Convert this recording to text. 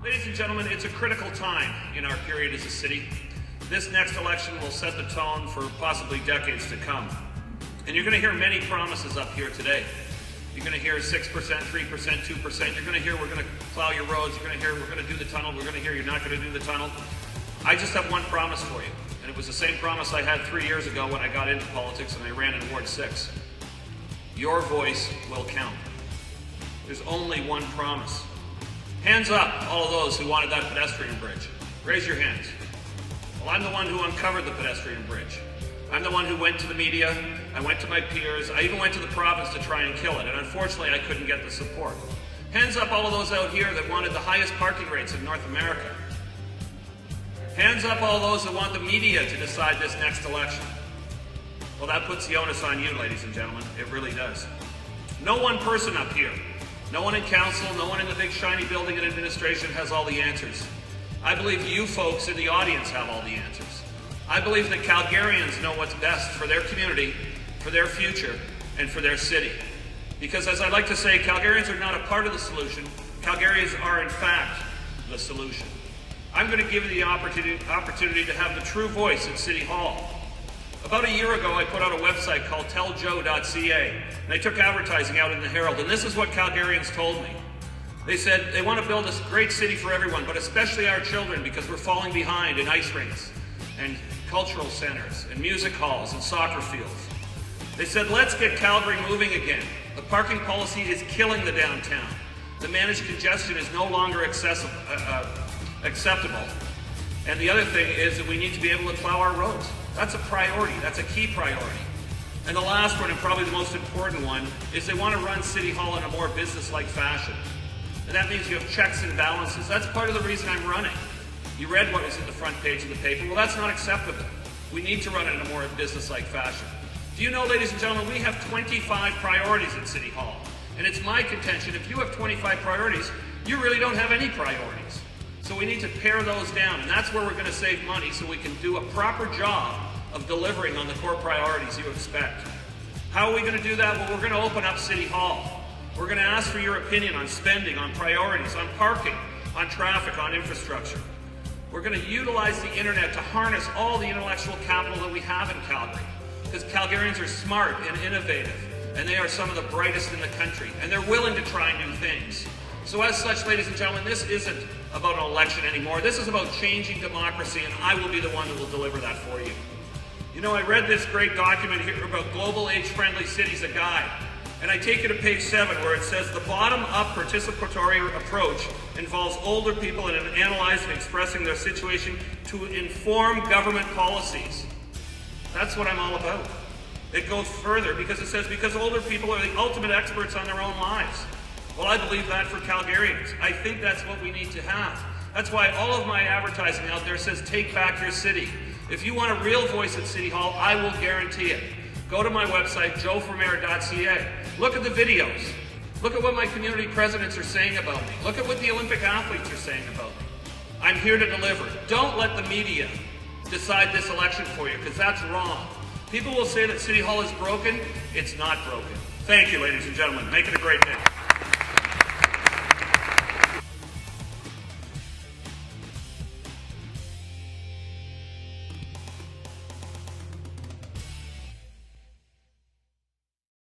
Ladies and gentlemen, it's a critical time in our period as a city. This next election will set the tone for possibly decades to come. And you're going to hear many promises up here today. You're going to hear 6%, 3%, 2%. You're going to hear we're going to plow your roads. You're going to hear we're going to do the tunnel. We're going to hear you're not going to do the tunnel. I just have one promise for you. And it was the same promise I had 3 years ago when I got into politics and I ran in Ward 6. Your voice will count. There's only one promise. Hands up, all of those who wanted that pedestrian bridge. Raise your hands. Well, I'm the one who uncovered the pedestrian bridge. I'm the one who went to the media, I went to my peers, I even went to the province to try and kill it, and unfortunately I couldn't get the support. Hands up all of those out here that wanted the highest parking rates in North America. Hands up all those that want the media to decide this next election. Well, that puts the onus on you, ladies and gentlemen. It really does. No one person up here, no one in council, no one in the big shiny building in administration has all the answers. I believe you folks in the audience have all the answers. I believe that Calgarians know what's best for their community, for their future, and for their city. Because as I like to say, Calgarians are not a part of the solution. Calgarians are, in fact, the solution. I'm going to give you the opportunity to have the true voice at City Hall. About a year ago, I put out a website called telljoe.ca, and I took advertising out in the Herald, and this is what Calgarians told me. They said they want to build a great city for everyone, but especially our children, because we're falling behind in ice rinks and cultural centers and music halls and soccer fields. They said, let's get Calgary moving again. The parking policy is killing the downtown. The managed congestion is no longer acceptable. And the other thing is that we need to be able to plow our roads. That's a priority. That's a key priority. And the last one, and probably the most important one, is they want to run City Hall in a more business-like fashion. And that means you have checks and balances. That's part of the reason I'm running. You read what was in the front page of the paper. Well, that's not acceptable. We need to run it in a more business-like fashion. Do you know, ladies and gentlemen, we have 25 priorities at City Hall. And it's my contention, if you have 25 priorities, you really don't have any priorities. So we need to pare those down, and that's where we're going to save money so we can do a proper job of delivering on the core priorities you expect. How are we going to do that? Well, we're going to open up City Hall. We're going to ask for your opinion on spending, on priorities, on parking, on traffic, on infrastructure. We're going to utilize the internet to harness all the intellectual capital that we have in Calgary. Because Calgarians are smart and innovative, and they are some of the brightest in the country, and they're willing to try new things. So as such, ladies and gentlemen, this isn't about an election anymore. This is about changing democracy, and I will be the one that will deliver that for you. You know, I read this great document here about Global Age-Friendly Cities, a guide. And I take you to page 7 where it says the bottom-up participatory approach involves older people in analyzing and expressing their situation to inform government policies. That's what I'm all about. It goes further because it says because older people are the ultimate experts on their own lives. Well, I believe that for Calgarians. I think that's what we need to have. That's why all of my advertising out there says take back your city. If you want a real voice at City Hall, I will guarantee it. Go to my website, joeformayor.ca. Look at the videos. Look at what my community presidents are saying about me. Look at what the Olympic athletes are saying about me. I'm here to deliver. Don't let the media decide this election for you, because that's wrong. People will say that City Hall is broken. It's not broken. Thank you, ladies and gentlemen. Make it a great day.